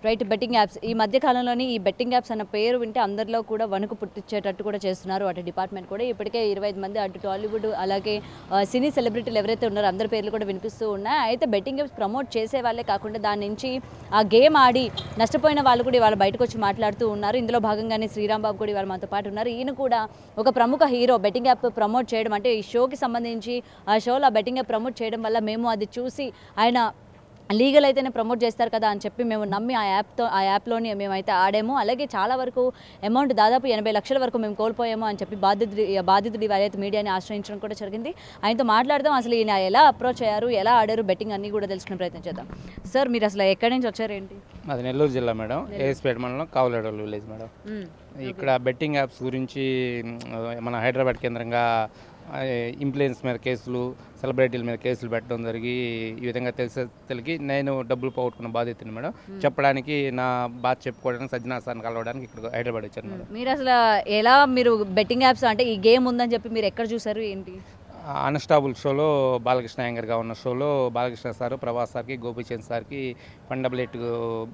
Right. Betting apps ఈ మధ్య కాలంలోని ఈ బెట్టింగ్ యాప్స్ అన్న పేరు వింటే అందరిలో కూడా వణుకు పుట్టించేటట్టు కూడా చేస్తున్నారు అటు డిపార్ట్మెంట్ కూడా. ఇప్పటికే 25 మంది అటు టాలీవుడ్ అలాగే సినీ సెలబ్రిటీలు ఎవరైతే ఉన్నారో అందరి పేర్లు కూడా వినిపిస్తూ ఉన్నాయి. అయితే బెట్టింగ్ యాప్స్ ప్రమోట్ చేసే వాళ్ళే కాకుండా దాని నుంచి ఆ గేమ్ ఆడి నష్టపోయిన వాళ్ళు కూడా ఇవాళ బయటకు వచ్చి మాట్లాడుతూ ఉన్నారు. ఇందులో భాగంగానే శ్రీరామ్ బాబు కూడా ఇవాళ మనతో పాటు ఉన్నారు. ఈయన కూడా ఒక ప్రముఖ హీరో బెట్టింగ్ యాప్ ప్రమోట్ చేయడం అంటే ఈ షోకి సంబంధించి ఆ షోలో ఆ బెట్టింగ్ యాప్ ప్రమోట్ చేయడం వల్ల మేము అది చూసి ఆయన లీగల్ అయితేనే ప్రమోట్ చేస్తారు కదా అని చెప్పి మేము నమ్మి ఆ యాప్లోని మేమైతే ఆడాము. అలాగే చాలా వరకు అమౌంట్ దాదాపు 80 లక్షల వరకు మేము కోల్పోయాము అని చెప్పి బాధితుడి వారైతే మీడియాని ఆశ్రయించడం కూడా జరిగింది. ఆయనతో మాట్లాడదాం, అసలు ఈయన ఎలా అప్రోచ్ అయ్యారు, ఎలా ఆడారు, బెట్టింగ్ అన్నీ కూడా తెలుసుకునే ప్రయత్నం చేద్దాం. సార్, మీరు అసలు ఎక్కడి నుంచి వచ్చారు ఏంటి? అది నెల్లూరు జిల్లా మేడం, ఏఎస్పేట మండలం కావులేడోలు విలేజ్ మేడం. ఇక్కడ బెట్టింగ్ యాప్స్ గురించి మన హైదరాబాద్ కేంద్రంగా ఇన్ఫ్లుయెన్స్ మీద కేసులు, సెలబ్రిటీల మీద కేసులు పెట్టడం జరిగి ఈ విధంగా తెలిసి నేను డబ్బులు పోగొట్టుకున్న బాధితుని మేడం. చెప్పడానికి నా బాధ చెప్పుకోవడానికి సజ్జనా సార్ని కలవడానికి ఇక్కడ హైదరాబాద్ వచ్చాను మేడం. మీరు అసలు ఎలా మీరు బెట్టింగ్ యాప్స్ అంటే ఈ గేమ్ ఉందని చెప్పి మీరు ఎక్కడ చూసారు ఏంటి? అన్స్టాబుల్ షోలో బాలకృష్ణ యాంకర్గా ఉన్న షోలో బాలకృష్ణ సార్, ప్రభాస్ సార్కి, గోపీచంద్ సార్కి ఫండబుల్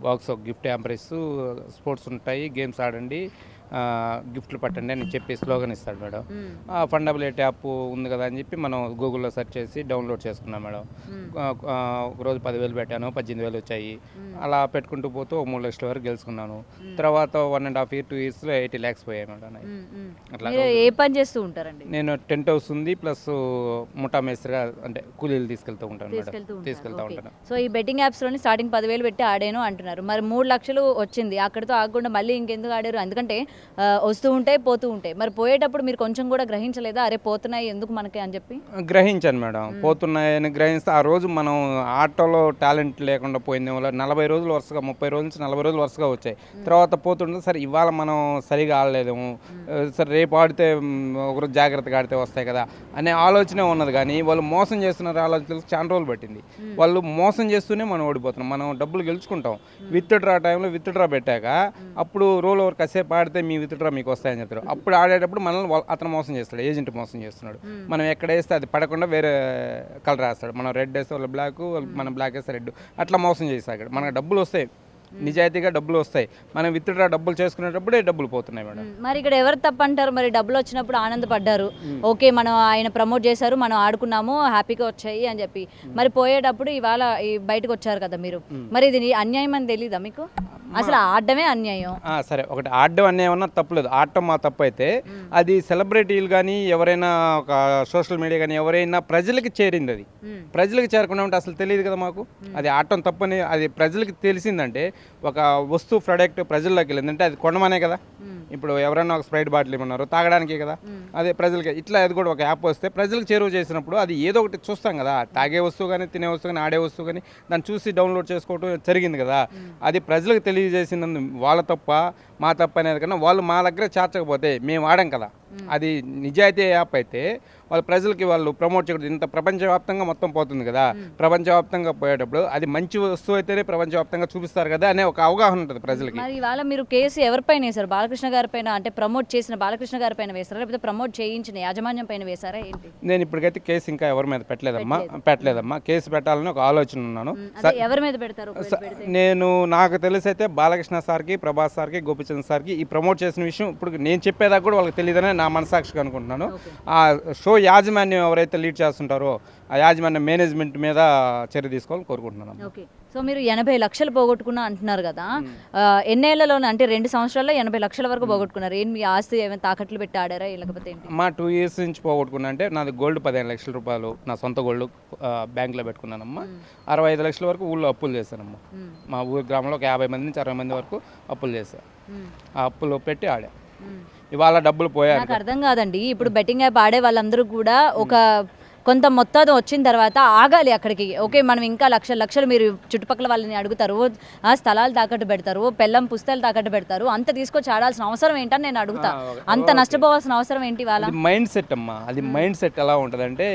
బాక్స్ గిఫ్ట్ హ్యాంపర్స్, స్పోర్ట్స్ ఉంటాయి, గేమ్స్ ఆడండి, గిఫ్ట్లు పట్టండి అని చెప్పి స్లోగన్ ఇస్తాడు మేడం. ఫండబుల్ యాప్ ఉంది కదా అని చెప్పి మనం గూగుల్లో సెర్చ్ చేసి డౌన్లోడ్ చేసుకున్నాం మేడం. ఒకరోజు 10,000 పెట్టాను, 18,000 వచ్చాయి. అలా పెట్టుకుంటూ పోతూ 3 లక్షల వరకు గెలుచుకున్నాను. తర్వాత 1.5 years 2 yearsలో 80 lakhs పోయాయి మేడం. అట్లా ఏ పని చేస్తూ ఉంటారండి? నేను టెంట్ హౌస్ ఉంది, ప్లస్ ముఠా మేస్త్రిగా అంటే కూలీలు తీసుకెళ్తూ ఉంటాను మేడం. తీసుకెళ్తూ ఉంటాను. సో ఈ బెట్టింగ్ యాప్స్లోని స్టార్టింగ్ 10,000 పెట్టి ఆడాను అంటున్నారు. మరి 3 లక్షలు వచ్చింది, అక్కడితో ఆగకుండా మళ్ళీ ఇంకెందుకు ఆడారు? ఎందుకంటే వస్తూ ఉంటాయి, పోతూ ఉంటాయి. మరి పోయేటప్పుడు మీరు కొంచెం కూడా గ్రహించలేదా, అరే పోతున్నాయి ఎందుకు మనకి అని చెప్పి? గ్రహించాను మేడం. పోతున్నాయని గ్రహిస్తే ఆ రోజు మనం ఆటోలో టాలెంట్ లేకుండా పోయింది వల్ల 40 రోజులు వరుసగా, 30 రోజుల నుంచి 40 రోజులు వరుసగా వచ్చాయి. తర్వాత పోతుంటే సరే ఇవాళ మనం సరిగా ఆడలేదేమో, సరే రేపు ఆడితే ఒకరోజు జాగ్రత్తగా ఆడితే వస్తాయి కదా అనే ఆలోచనే ఉన్నది. కానీ వాళ్ళు మోసం చేస్తున్నారు ఆలోచనలు చాలా రోజులు పట్టింది. వాళ్ళు మోసం చేస్తూనే మనం ఓడిపోతున్నాం. మనం డబ్బులు గెలుచుకుంటాం. విత్డ్రా టైంలో విత్డ్రా పెట్టాక అప్పుడు రోల్ ఓవర్ కాసేపు ఆడితే మీ విత్డ్రా మీకు వస్తాయని చెప్తారు. అప్పుడు ఆడేటప్పుడు మనల్ని అతను మోసం చేస్తాడు, ఏజెంట్ మోసం చేస్తున్నాడు. మనం ఎక్కడ వేస్తే అది పడకుండా వేరే కలర్ వేస్తాడు. మనం రెడ్ వేస్తే వాళ్ళు బ్లాక్, మనం బ్లాక్ వేస్తే రెడ్, అట్లా మోసం చేస్తాడు. మనకు డబ్బులు వస్తాయి, నిజాయితీగా డబ్బులు వస్తాయి. మనం విత్డ్రా డబ్బులు చేసుకునేటప్పుడే డబ్బులు పోతున్నాయి మేడం. మరి ఇక్కడ ఎవరు తప్పంటారు? మరి డబ్బులు వచ్చినప్పుడు ఆనందపడ్డారు, ఓకే మనం ఆయన ప్రమోట్ చేశారు, మనం ఆడుకున్నాము, హ్యాపీగా వచ్చాయి అని చెప్పి. మరి పోయేటప్పుడు ఇవాళ బయటకు వచ్చారు కదా మీరు, మరి ఇది అన్యాయం అని తెలీదా మీకు? అసలు ఆడడమే అన్యాయం. సరే, ఒకటి ఆడడం అన్యాయం అన్నా తప్పులేదు. ఆడటం మా తప్పు అయితే అది సెలబ్రిటీలు కానీ ఎవరైనా ఒక సోషల్ మీడియా కానీ ఎవరైనా ప్రజలకి చేరింది. అది ప్రజలకు చేరకుండా ఉంటే అసలు తెలియదు కదా మాకు. అది ఆడటం తప్పని అది ప్రజలకి తెలిసిందంటే, ఒక వస్తువు ప్రొడక్ట్ ప్రజల్లోకి వెళ్ళిందంటే అది కొనమనే కదా. ఇప్పుడు ఎవరైనా ఒక స్ప్రైట్ బాటిల్ ఇవ్వన్నారు తాగడానికే కదా. అదే ప్రజలకి ఇట్లా అది కూడా ఒక యాప్ వస్తే ప్రజలకు చేరువ చేసినప్పుడు అది ఏదో ఒకటి చూస్తాం కదా. తాగే వస్తువు కానీ, తినే వస్తువు కానీ, ఆడే వస్తువు కానీ దాన్ని చూసి డౌన్లోడ్ చేసుకోవడం జరిగింది కదా. అది ప్రజలకు తెలియజేసినందు వాళ్ళ తప్ప మా తప్ప అనేది కన్నా వాళ్ళు మా దగ్గర చేర్చకపోతే మేము ఆడాం కదా. అది నిజాయితీ యాప్ అయితే వాళ్ళ ప్రజలకి వాళ్ళు ప్రమోట్ చేయకూడదు. ఇంత ప్రపంచవ్యాప్తంగా మొత్తం పోతుంది కదా. ప్రపంచవ్యాప్తంగా పోయేటప్పుడు అది మంచి వస్తువు అయితేనే ప్రపంచవ్యాప్తంగా చూపిస్తారు కదా అనే ఒక అవగాహన ఉంటుంది ప్రజలకి. మరి ఇవాళ మీరు కేసు ఎవరిపైన వేశారు? బాలకృష్ణ గారి పైన, అంటే ప్రమోట్ చేసిన బాలకృష్ణ గారి పైన వేశారా, లేకపోతే ప్రమోట్ చేయించిన యాజమాన్యం పైన వేశారా ఏంటి? నేను ఇప్పటికైతే కేసు ఇంకా ఎవరి మీద పెట్టలేదమ్మా. కేసు పెట్టాలని ఒక ఆలోచన ఉన్నాను. ఎవరి మీద పెడతారు? నేను నాకు తెలిసి అయితే బాలకృష్ణ సార్కి, ప్రభాస్ సార్కి, గోపీచంద్ సార్కి ఈ ప్రమోట్ చేసిన విషయం ఇప్పుడు నేను చెప్పేదాకా కూడా వాళ్ళకి తెలియదని నా మనసాక్షిగా అనుకుంటున్నాను. ఆ షో యాజమాన్యం ఎవరైతే లీడ్ చేస్తుంటారో ఆ యాజమాన్యం మేనేజ్మెంట్ మీద చర్య తీసుకోవాలని కోరుకుంటున్నాను. ఓకే. సో మీరు 80 లక్షలు పోగొట్టుకున్నా అంటున్నారు కదా, ఎన్నేళ్లలోనే అంటే 2 సంవత్సరాల్లో 80 లక్షల వరకు పోగొట్టుకున్నారు. ఏం మీ ఆస్తి ఏమైనా తాకట్లు పెట్టి ఆడారా లేకపోతే ఏంటి? మా 2 years నుంచి పోగొట్టుకున్నా అంటే నాది గోల్డ్ 15 లక్షల రూపాయలు నా సొంత గోల్డ్ బ్యాంకులో పెట్టుకున్నానమ్మా. 65 లక్షల వరకు ఊళ్ళో అప్పులు చేశానమ్మా. మా ఊరి గ్రామంలో ఒక 50 మంది నుంచి 60 మంది వరకు అప్పులు చేశాను. ఆ అప్పులు పెట్టి ఆడా. ఇవాళ డబ్బులు పోయాయి. నాకు అర్థం కాదండి. ఇప్పుడు బెట్టింగ్ యాప్ ఆడే వాళ్ళందరూ కూడా ఒక కొంత మొత్తం వచ్చిన తర్వాత ఆగాలి అక్కడికి. ఓకే, మనం ఇంకా లక్షలు మీరు చుట్టుపక్కల వాళ్ళని అడుగుతారు, ఆ స్థలాలు తాకట్టు పెడతారు, పెళ్ళం పుస్తకాలు తాకట్టు పెడతారు, అంత తీసుకొచ్చి ఆడాల్సిన అవసరం ఏంటని నేను అడుగుతా. అంత నష్టపోవాల్సిన అవసరం ఏంటి? వాళ్ళ మైండ్ సెట్ అమ్మా. అది మైండ్ సెట్ ఎలా ఉంటుందంటే,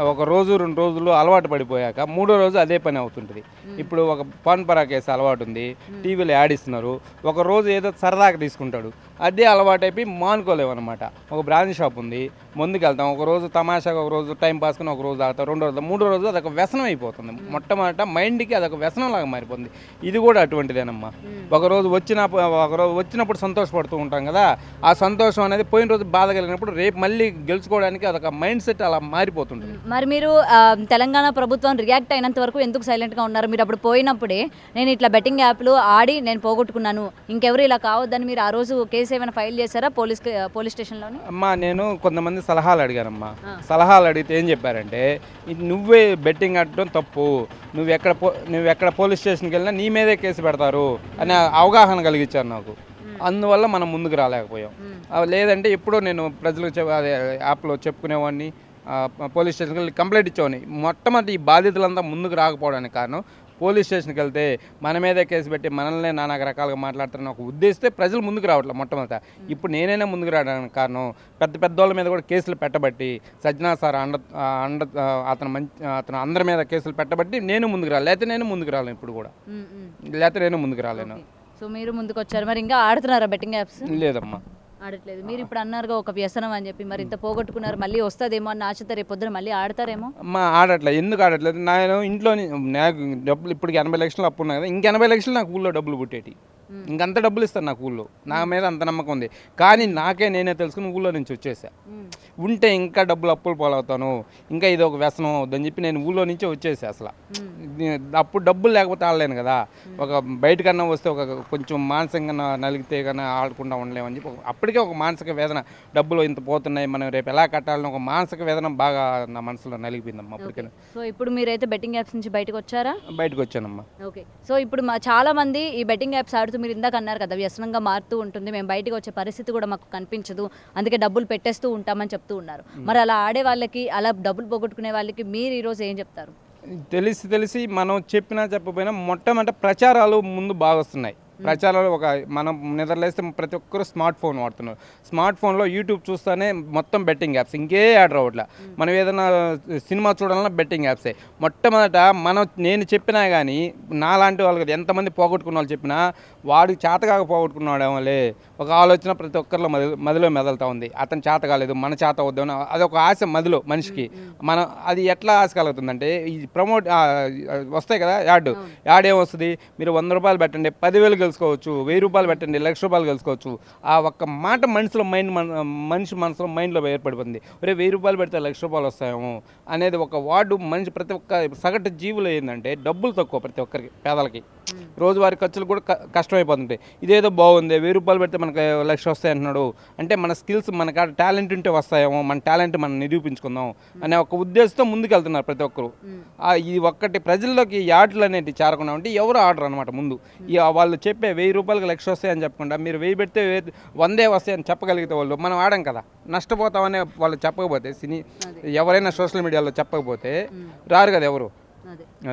ఒక రోజు 2 రోజులు అలవాటు పడిపోయాక 3వ రోజు అదే పని అవుతుంటుంది. ఇప్పుడు ఒక పాన్ పరాగ్ కేసు అలవాటు ఉంది, టీవీలో యాడ్ ఇస్తున్నారు, ఒక రోజు ఏదో సరదాగా తీసుకుంటాడు, అదే అలవాటైపోయి మానుకోలేమన్నమాట. ఒక బ్రాంచ్ షాప్ ఉంది, ముందుకు వెళ్తాం, ఒకరోజు తమాషాగా, ఒకరోజు టైం పాస్కొని, ఒకరోజు తాగుతాం, రెండో రోజు, మూడో రోజు అదొక వ్యసనం అయిపోతుంది. మొట్టమొదట మైండ్కి అదొక వ్యసనంలాగా మారిపోతుంది. ఇది కూడా అటువంటిదేనమ్మా. ఒకరోజు వచ్చినప్పుడు సంతోషపడుతూ ఉంటాం కదా, ఆ సంతోషం అనేది పోయిన రోజు బాధ కలిగినప్పుడు రేపు మళ్ళీ గెలుచుకోవడానికి అదొక మైండ్ సెట్ అలా మారిపోతుంది. మరి మీరు తెలంగాణ ప్రభుత్వం రియాక్ట్ అయినంత వరకు ఎందుకు సైలెంట్గా ఉన్నారు? మీరు అప్పుడు పోయినప్పుడే నేను ఇట్లా బెట్టింగ్ యాప్లు ఆడి నేను పోగొట్టుకున్నాను, ఇంకెవరు ఇలా కావద్దని మీరు ఆ రోజు కేసు ఏమైనా ఫైల్ చేశారా పోలీస్ స్టేషన్లోని? అమ్మా, నేను కొంతమంది సలహాలు అడిగానమ్మా. సలహాలు అడిగితే ఏం చెప్పారంటే, నువ్వే బెట్టింగ్ ఆడటం తప్పు, నువ్వు ఎక్కడ పోలీస్ స్టేషన్కి వెళ్ళినా నీ మీదే కేసు పెడతారు అనే అవగాహన కలిగించారు నాకు. అందువల్ల మనం ముందుకు రాలేకపోయాం. లేదంటే ఎప్పుడో నేను ప్రజలకు అదే యాప్లో చెప్పుకునేవాడిని, పోలీస్ స్టేషన్కి వెళ్ళి కంప్లైంట్ ఇచ్చేవాడిని. మొట్టమొదటి ఈ బాధితులంతా ముందుకు రాకపోవడానికి కారణం, పోలీస్ స్టేషన్కి వెళ్తే మన మీదే కేసు పెట్టి మనల్నే నానా రకాలుగా మాట్లాడుతున్న ఒక ఉద్దేశిస్తే ప్రజలు ముందుకు రావట్లేదు మొట్టమొదట. ఇప్పుడు నేనైనా ముందుకు రావడానికి కారణం, పెద్దోళ్ళ మీద కూడా కేసులు పెట్టబట్టి, సజ్జనా సార్ అతను అందరి మీద కేసులు పెట్టబట్టి నేను ముందుకు రాలి, లేకపోతే నేను ముందుకు రాలేను. ఇప్పుడు కూడా లేకపోతే నేను ముందుకు రాలేను. సో మీరు ముందుకు వచ్చారు. మరి ఇంకా ఆడుతున్నారా బెట్టింగ్ యాప్స్? లేదమ్మా, ఆడట్లేదు. మీరు ఇప్పుడు అన్నారుగా ఒక వ్యసనం అని చెప్పి, మరి ఇంత పోగొట్టుకున్నారు, మళ్ళీ వస్తుందేమో అని ఆశతో రేపు పొద్దున మళ్ళీ ఆడతారేమో? అమ్మా, ఆడట్లేదు. ఎందుకు ఆడట్లేదు? నేను ఇంట్లోని నాకు డబ్బులు ఇప్పటికి 80 లక్షలు అప్పు ఉన్నాయి కదా, ఇంక 80 లక్షలు నాకు ఊళ్ళో డబ్బులు పుట్టేటి, ఇంకంత డబ్బులు ఇస్తాను నాకు ఊళ్ళో. నా మీద అంత నమ్మకం ఉంది. కానీ నేనే తెలుసుకుని ఊళ్ళో నుంచి వచ్చేసా. ఉంటే ఇంకా డబ్బులు అప్పులు పాలవుతాను, ఇంకా ఇది ఒక వ్యసనం అవుద్దని చెప్పి నేను ఊళ్ళో నుంచే వచ్చేసా. అసలు అప్పుడు డబ్బులు లేకపోతే ఆడలేను కదా. ఒక బయటకన్నా వస్తే ఒక కొంచెం మానసికంగా నలిగితే కన్నా ఆడకుండా ఉండలేమని చెప్పి అప్పటికే ఒక మానసిక వేదన, డబ్బులు ఇంత పోతున్నాయి, మనం రేపు ఎలా కట్టాలని ఒక మానసిక వేదన బాగా నా మనసులో నలిగిపోయిందమ్మా అప్పటికే. సో ఇప్పుడు మీరైతే బెట్టింగ్ యాప్స్ నుంచి బయటకు వచ్చారా? బయటకు వచ్చానమ్మా. ఓకే. సో ఇప్పుడు చాలా మంది ఈ బెట్టింగ్ యాప్స్ ఆడుతూ, మీరు ఇందాక అన్నారు కదా వ్యసనంగా మారుతూ ఉంటుంది, మేము బయటకు వచ్చే పరిస్థితి కూడా మాకు కనిపించదు, అందుకే డబ్బులు పెట్టేస్తూ ఉంటామని చెప్తూ ఉన్నారు. మరి అలా ఆడే వాళ్ళకి, అలా డబ్బులు పోగొట్టుకునే వాళ్ళకి మీరు ఈరోజు ఏం చెప్తారు? తెలిసి మనం చెప్పినా చెప్పకపోయినా మొట్టమొదటి ప్రచారాలు ముందు బాగా వస్తున్నాయి. ప్రచారాలు మనం నిద్రలేస్తే ప్రతి ఒక్కరు స్మార్ట్ ఫోన్ వాడుతున్నారు. స్మార్ట్ ఫోన్లో యూట్యూబ్ చూస్తేనే మొత్తం బెట్టింగ్ యాప్స్, ఇంకే యాడ్ రావట్లే. మనం ఏదైనా సినిమా చూడాలన్నా బెట్టింగ్ యాప్సే. మొట్టమొదట నేను చెప్పినా కానీ నాలాంటి వాళ్ళకి ఎంతమంది పోగొట్టుకున్న వాళ్ళు చెప్పినా, వాడికి చేతకాక పోగొట్టుకున్నాడేమోలే ఒక ఆలోచన ప్రతి ఒక్కరిలో మదిలో మెదలుతూ ఉంది. అతను చేత కాలేదు, మన చేత వద్దామని అదొక ఆశ మదిలో మనిషికి. అది ఎట్లా ఆశ కలుగుతుందంటే, ఈ ప్రమోట్ వస్తాయి కదా యాడ్ ఏమొస్తుంది, మీరు 100 రూపాయలు పెట్టండి 10,000 గెలుచుకోవచ్చు, 1000 రూపాయలు పెట్టండి 1,00,000 రూపాయలు గెలుచుకోవచ్చు. ఆ ఒక్క మాట మనిషి మనసులో మైండ్లో ఏర్పడిపోతుంది. 1000 రూపాయలు పెడితే 1,00,000 రూపాయలు వస్తాయేమో అనేది ఒక వార్డు మనిషి ప్రతి ఒక్క సగటు జీవులు ఏంటంటే డబ్బులు తక్కువ ప్రతి ఒక్కరికి, పేదలకి రోజువారీ ఖర్చులు కూడా కష్టమైపోతుంటాయి. ఇదేదో బాగుంది, 1000 రూపాయలు పెడితే మనకు 1,00,000 వస్తాయి అంటున్నాడు అంటే, మన స్కిల్స్ మనకు టాలెంట్ ఉంటే వస్తాయేమో, మన టాలెంట్ మనం నిరూపించుకుందాం అనే ఒక ఉద్దేశంతో ముందుకెళ్తున్నారు ప్రతి ఒక్కరు. ఈ ఒక్కటి ప్రజల్లోకి యాడ్లు అనేవి చేరకుండా ఉంటే ఎవరు ఆర్డర్ అనమాట. ముందు వాళ్ళు చెప్పే 1000 రూపాయలకు 1,00,000 వస్తాయని చెప్పకుండా, మీరు 1000 పెడితే 100 వస్తాయని చెప్పగలిగితే వాళ్ళు మనం ఆడం కదా, నష్టపోతామనే వాళ్ళు చెప్పకపోతే, ఎవరైనా సోషల్ మీడియాలో చెప్పకపోతే రారు కదా ఎవరు.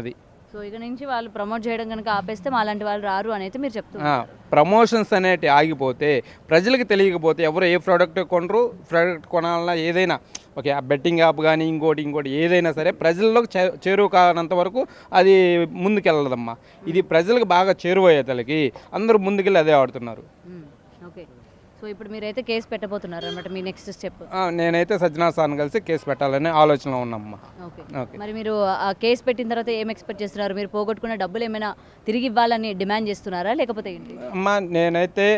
అది సో ఇక నుంచి వాళ్ళు ప్రమోట్ చేయడం కనుక ఆపేస్తే మాలాంటి వాళ్ళు రారు అనేది మీరు చెప్తున్నారు. ప్రమోషన్స్ అనేవి ఆగిపోతే, ప్రజలకు తెలియకపోతే ఎవరు ఏ ప్రోడక్ట్ కొనరు. ప్రోడక్ట్ కొనాలన్నా ఏదైనా ఓకే, ఆ బెట్టింగ్ యాప్ కానీ ఇంకోటి ఏదైనా సరే ప్రజల్లోకి చేరువ కానంత వరకు అది ముందుకెళ్ళదమ్మా. ఇది ప్రజలకు బాగా చేరువయ్యేతలకి అందరూ ముందుకెళ్ళి అదే ఆడుతున్నారు. ఓకే. సో ఇప్పుడు మీరైతే కేసు పెట్టబోతున్నారు అనమాట, మీ నెక్స్ట్ స్టెప్? నేనైతే సజ్జనా సార్ని కలిసి కేసు పెట్టాలనే ఆలోచనలో ఉన్నామ్మా. ఓకే. మరి మీరు ఆ కేసు పెట్టిన తర్వాత ఏం ఎక్స్పెక్ట్ చేస్తున్నారు? మీరు పోగొట్టుకున్న డబ్బులు ఏమైనా తిరిగి ఇవ్వాలని డిమాండ్ చేస్తున్నారా, లేకపోతే ఏంటి? అమ్మా, నేనైతే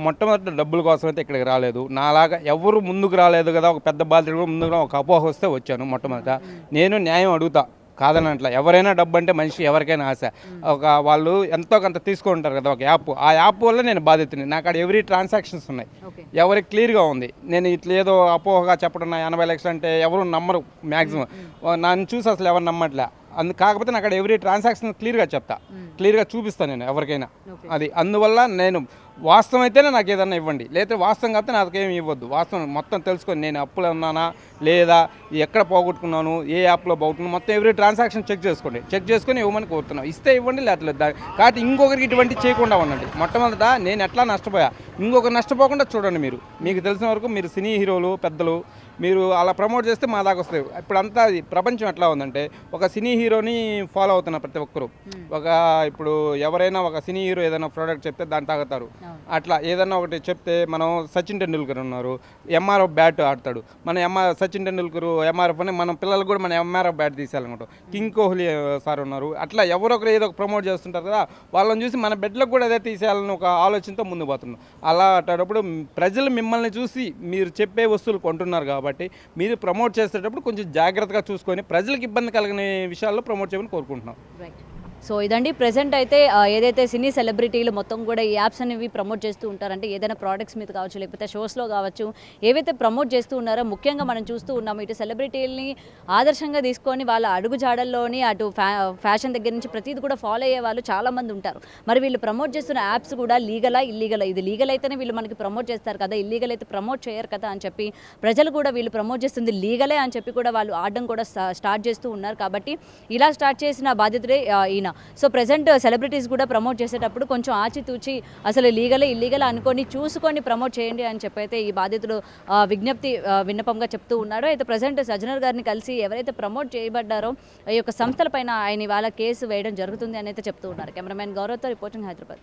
మొట్టమొదటి డబ్బుల కోసం అయితే ఇక్కడికి రాలేదు. నాలాగా ఎవరు ముందుకు రాలేదు కదా, ఒక పెద్ద బాధ్యత కూడా ముందుకు ఒక అపోహ వస్తే వచ్చాను. మొట్టమొదట నేను న్యాయం అడుగుతా, కాదనట్లా. ఎవరైనా డబ్బు అంటే మనిషి ఎవరికైనా ఆశ. వాళ్ళు ఎంతో కొంత తీసుకుంటారు కదా ఒక యాప్, ఆ యాప్ వల్ల నేను బాధితుని. నాకు అక్కడ ఎవ్రీ ట్రాన్సాక్షన్స్ ఉన్నాయి, ఎవరికి క్లియర్గా ఉంది. నేను ఇట్లా ఏదో అపోహగా చెప్పడం 80 లక్షలు అంటే ఎవరు నమ్మరు మ్యాక్సిమం. నన్ను చూసి అసలు ఎవరు నమ్మట్లే. కాకపోతే నాకు అక్కడ ఎవ్రీ ట్రాన్సాక్షన్ క్లియర్గా చెప్తా, క్లియర్గా చూపిస్తాను నేను ఎవరికైనా. అది అందువల్ల నేను వాస్తవం అయితేనే నాకు ఏదన్నా ఇవ్వండి, లేకపోతే వాస్తవం కాకపోతే నాకేమి ఇవ్వద్దు. వాస్తవం మొత్తం తెలుసుకొని నేను అప్పులు ఉన్నానా లేదా, ఎక్కడ పోగొట్టుకున్నాను, ఏ యాప్లో పోగొట్టుకున్నాను, మొత్తం ఎవ్రీ ట్రాన్సాక్షన్ చెక్ చేసుకొని ఇవ్వమని కోరుతున్నాను. ఇస్తే ఇవ్వండి, లేకపోతే కాబట్టి ఇంకొకరికి ఇటువంటి చేయకుండా ఉండండి. మొట్టమొదట నేను ఎట్లా నష్టపోయా, ఇంకొకరు నష్టపోకుండా చూడండి. మీకు తెలిసిన వరకు మీరు సినీ హీరోలు పెద్దలు మీరు అలా ప్రమోట్ చేస్తే మా దాకా వస్తాయి. ఇప్పుడంతా ప్రపంచం ఎట్లా ఉందంటే, ఒక సినీ హీరోని ఫాలో అవుతున్నారు ప్రతి ఒక్కరు. ఇప్పుడు ఎవరైనా ఒక సినీ హీరో ఏదైనా ప్రోడక్ట్ చెప్తే దాన్ని తాగుతారు. అట్లా ఏదన్నా ఒకటి చెప్తే మనం సచిన్ టెండూల్కర్ ఉన్నారు, ఎంఆర్ఎఫ్ బ్యాట్ ఆడతాడు, మన సచిన్ టెండూల్కర్ ఎంఆర్ఎఫ్ అని మన పిల్లలకు కూడా మన ఎంఆర్ఎఫ్ బ్యాట్ తీసేయాలనుకుంటాం. కింగ్ కోహ్లీ సార్ ఉన్నారు, అట్లా ఎవరొకరు ఏదో ఒక ప్రమోట్ చేస్తుంటారు కదా, వాళ్ళని చూసి మన బిడ్డలకు కూడా అదే తీసేయాలని ఒక ఆలోచనతో ముందు పోతున్నాం. అలా అట్టేటప్పుడు ప్రజలు మిమ్మల్ని చూసి మీరు చెప్పే వస్తువులు కొంటున్నారు కాబట్టి మీరు ప్రమోట్ చేసేటప్పుడు కొంచెం జాగ్రత్తగా చూసుకొని ప్రజలకు ఇబ్బంది కలిగిన విషయాల్లో ప్రమోట్ చేయమని కోరుకుంటున్నాం. రైట్. సో ఇదండి ప్రెసెంట్ అయితే ఏదైతే సినీ సెలబ్రిటీలు మొత్తం కూడా ఈ యాప్స్ అనేవి ప్రమోట్ చేస్తూ ఉంటారంటే ఏదైనా ప్రోడక్ట్స్ మీద కావచ్చు లేకపోతే షోస్లో కావచ్చు ఏవైతే ప్రమోట్ చేస్తూ ఉన్నారో ముఖ్యంగా మనం చూస్తూ ఉన్నాము ఇటు సెలబ్రిటీలని ఆదర్శంగా తీసుకొని వాళ్ళ అడుగుజాడల్లోని అటు ఫ్యాషన్ దగ్గర నుంచి ప్రతిదీ కూడా ఫాలో అయ్యే వాళ్ళు చాలామంది ఉంటారు. మరి వీళ్ళు ప్రమోట్ చేస్తున్న యాప్స్ కూడా లీగలా ఇల్లీగలా, ఇది లీగల్ అయితేనే వీళ్ళు మనకి ప్రమోట్ చేస్తారు కదా, ఇల్లీగల్ అయితే ప్రమోట్ చేయరు కదా అని చెప్పి ప్రజలు కూడా వీళ్ళు ప్రమోట్ చేస్తుంది లీగలే అని చెప్పి కూడా వాళ్ళు ఆడడం కూడా స్టార్ట్ చేస్తూ ఉన్నారు. కాబట్టి ఇలా స్టార్ట్ చేసిన బాధ్యతలే ఈయన. సో ప్రెసెంట్ సెలబ్రిటీస్ కూడా ప్రమోట్ చేసేటప్పుడు కొంచెం ఆచితూచి అసలు లీగలే ఇల్లీగల్ అనుకొని చూసుకొని ప్రమోట్ చేయండి అని చెప్పి అయితే ఈ బాధితులు విన్నపంగా చెప్తూ ఉన్నారు. అయితే ప్రెసెంట్ సజ్జనర్ గారిని కలిసి ఎవరైతే ప్రమోట్ చేయబడ్డారో ఈ యొక్క సంస్థలపైన ఆయన ఇవాళ కేసు వేయడం జరుగుతుంది అని అయితే చెప్తూ ఉన్నారు. కెమెరామెన్ గౌరవ్తో రిపోర్టింగ్, హైదరాబాద్.